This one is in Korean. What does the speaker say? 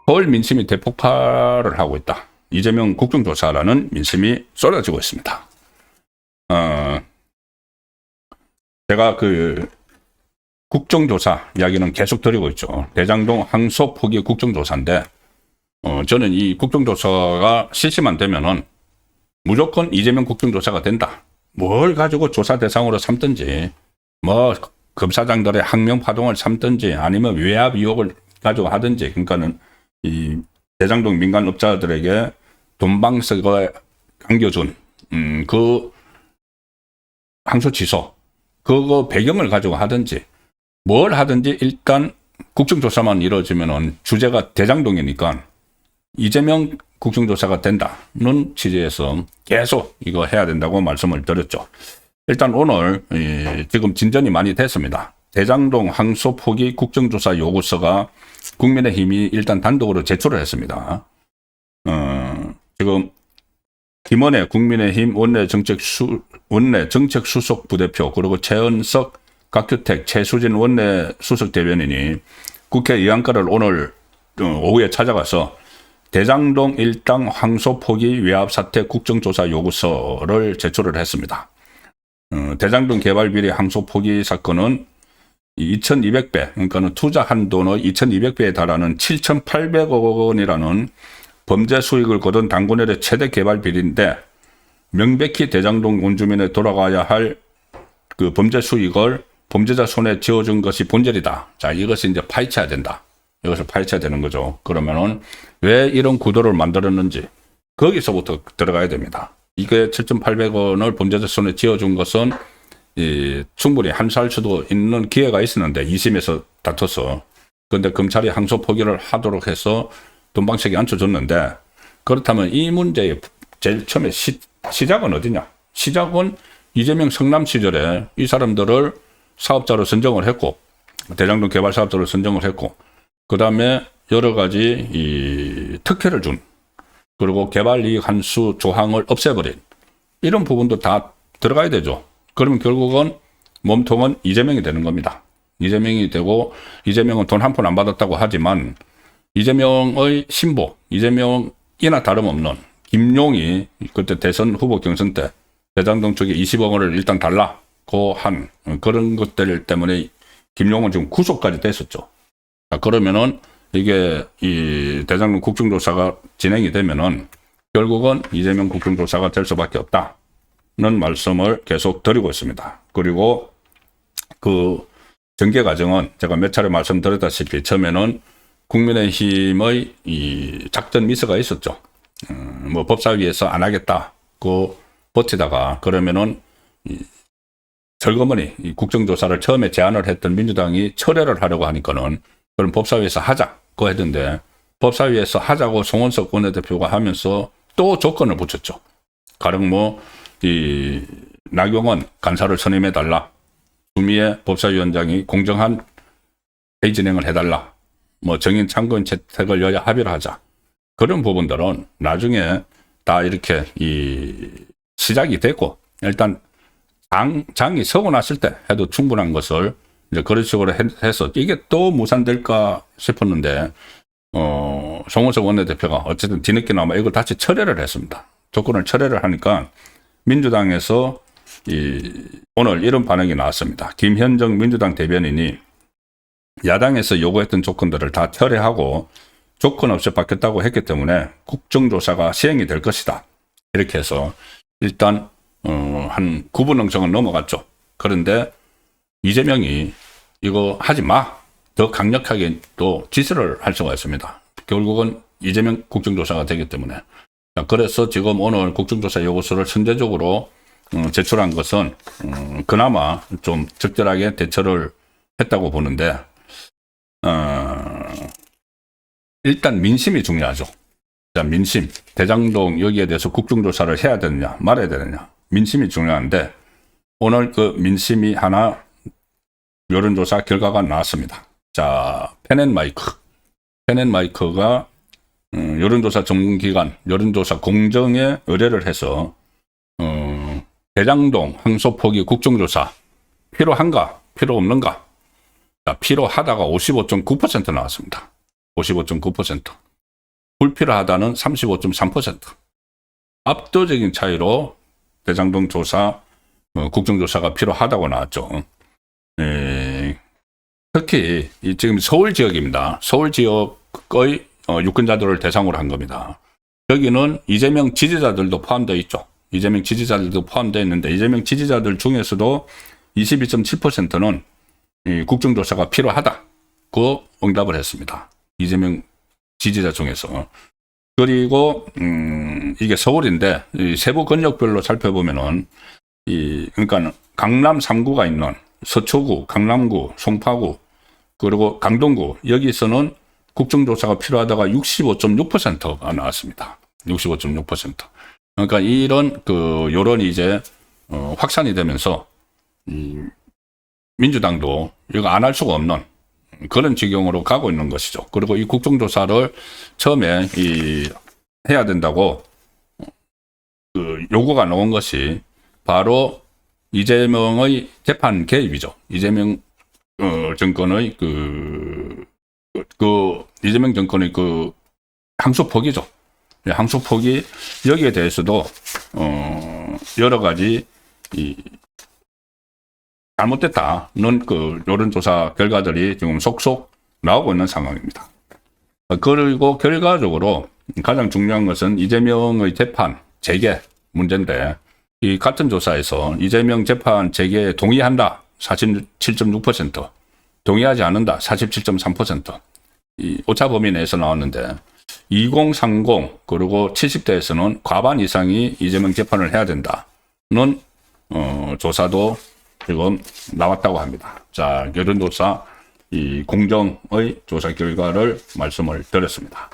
서울 민심이 대폭발을 하고 있다. 이재명 국정조사라는 민심이 쏟아지고 있습니다. 제가 국정조사 이야기는 계속 드리고 있죠. 대장동 항소 포기 국정조사인데, 저는 이 국정조사가 실시만 되면은 무조건 이재명 국정조사가 된다. 뭘 가지고 조사 대상으로 삼든지, 뭐 검사장들의 항명파동을 삼든지, 아니면 외압 의혹을 가지고 하든지, 그러니까는 이 대장동 민간업자들에게 돈방석을 안겨준 그 항소 취소, 그거 배경을 가지고 하든지 뭘 하든지 일단 국정조사만 이루어지면은 주제가 대장동이니까 이재명 국정조사가 된다는 취지에서 계속 이거 해야 된다고 말씀을 드렸죠. 일단 오늘 지금 진전이 많이 됐습니다. 대장동 항소 포기 국정조사 요구서가 국민의힘이 일단 단독으로 제출을 했습니다. 지금 김원혜 국민의힘 원내 정책 수석 부대표, 그리고 최은석, 각규택, 최수진 원내 수석 대변인이 국회 의안가를 오늘 오후에 찾아가서 대장동 일당 항소 포기 외압 사태 국정조사 요구서를 제출을 했습니다. 대장동 개발 비리 항소 포기 사건은 2200배, 그러니까는 투자한 돈의 2200배에 달하는 7800억 원이라는 범죄 수익을 거둔 당군일의 최대 개발 비리인데, 명백히 대장동 원주민에 돌아가야 할 그 범죄 수익을 범죄자 손에 쥐어준 것이 본질이다. 자, 이것이 이제 파헤쳐야 된다. 이것을 파헤쳐야 되는 거죠. 그러면은 왜 이런 구도를 만들었는지 거기서부터 들어가야 됩니다. 이게 7,800원을 범죄자 손에 쥐어준 것은 충분히 한수할 수도 있는 기회가 있었는데 2심에서 다퉈서, 그런데 검찰이 항소 포기를 하도록 해서 돈방석에 앉혀줬는데, 그렇다면 이 문제의 제일 처음에 시작은 어디냐? 시작은 이재명 성남 시절에 이 사람들을 사업자로 선정을 했고, 대장동 개발 사업자로 선정을 했고, 그 다음에 여러 가지 특혜를 준, 그리고 개발 이익 한수 조항을 없애버린, 이런 부분도 다 들어가야 되죠. 그러면 결국은 몸통은 이재명이 되는 겁니다. 이재명이 되고, 이재명은 돈 한 푼 안 받았다고 하지만 이재명의 신보, 이재명이나 다름없는 김용이 그때 대선 후보 경선 때 대장동 쪽에 20억 원을 일단 달라고 한 그런 것들 때문에 김용은 지금 구속까지 됐었죠. 자, 그러면은 이게 이 대장동 국정조사가 진행이 되면은 결국은 이재명 국정조사가 될 수밖에 없다는 말씀을 계속 드리고 있습니다. 그리고 그 전개 과정은 제가 몇 차례 말씀드렸다시피 처음에는 국민의힘의 이 작전 미스가 있었죠. 뭐 법사위에서 안 하겠다고 버티다가, 그러면은 절거머니 이 국정조사를 처음에 제안을 했던 민주당이 철회를 하려고 하니까는 그럼 법사위에서 하자고 했는데, 법사위에서 하자고 송원석 원내대표가 하면서 또 조건을 붙였죠. 가령 나경원 간사를 선임해달라, 추미애 법사위원장이 공정한 회의 진행을 해달라, 정인 참고인 채택을 여야 합의를 하자. 그런 부분들은 나중에 다 이렇게 시작이 됐고, 일단 장이 서고 났을 때 해도 충분한 것을 이제 그런 식으로 해서 이게 또 무산될까 싶었는데, 송원석 원내대표가 어쨌든 뒤늦게나마 이걸 다시 철회를 했습니다. 조건을 철회를 하니까 민주당에서 오늘 이런 반응이 나왔습니다. 김현정 민주당 대변인이 야당에서 요구했던 조건들을 다 철회하고 조건 없이 바뀌었다고 했기 때문에 국정조사가 시행이 될 것이다. 이렇게 해서 일단 한 9분 응성은 넘어갔죠. 그런데 이재명이 이거 하지 마, 더 강력하게 또 지시를 할 수가 있습니다. 결국은 이재명 국정조사가 되기 때문에. 그래서 지금 오늘 국정조사 요구서를 선제적으로 제출한 것은 그나마 좀 적절하게 대처를 했다고 보는데, 일단 민심이 중요하죠. 자, 민심. 대장동 여기에 대해서 국정조사를 해야 되느냐 말아야 되느냐, 민심이 중요한데, 오늘 그 민심이 하나 여론조사 결과가 나왔습니다. 자, 펜앤마이크가 여론조사 전문기관 여론조사 공정에 의뢰를 해서 대장동 항소 포기 국정조사 필요한가 필요 없는가? 자, 필요하다가 55.9% 나왔습니다. 55.9%. 불필요하다는 35.3%. 압도적인 차이로 대장동 조사, 국정조사가 필요하다고 나왔죠. 특히 지금 서울 지역입니다. 서울 지역의 유권자들을 대상으로 한 겁니다. 여기는 이재명 지지자들도 포함되어 있죠. 이재명 지지자들도 포함되어 있는데 이재명 지지자들 중에서도 22.7%는 국정조사가 필요하다고 응답을 했습니다. 이재명 지지자 중에서. 그리고 이게 서울인데 세부 권역별로 살펴보면은 그러니까 강남 3구가 있는 서초구, 강남구, 송파구 그리고 강동구 여기서는 국정조사가 필요하다가 65.6%가 나왔습니다. 65.6%. 그러니까 이런 여론이 이제 확산이 되면서 민주당도 이거 안 할 수가 없는 그런 지경으로 가고 있는 것이죠. 그리고 이 국정조사를 처음에 해야 된다고 요구가 나온 것이 바로 이재명의 재판 개입이죠. 이재명 정권의 이재명 정권의 항소 포기죠. 항소 포기 여기에 대해서도 여러 가지 잘못됐다는 여론조사 결과들이 지금 속속 나오고 있는 상황입니다. 그리고 결과적으로 가장 중요한 것은 이재명의 재판 재개 문제인데 이 같은 조사에서 이재명 재판 재개에 동의한다 47.6%, 동의하지 않는다 47.3%. 이 오차범위 내에서 나왔는데 2030 그리고 70대에서는 과반 이상이 이재명 재판을 해야 된다는 조사도 지금 나왔다고 합니다. 자, 여론조사 이 공정의 조사 결과를 말씀을 드렸습니다.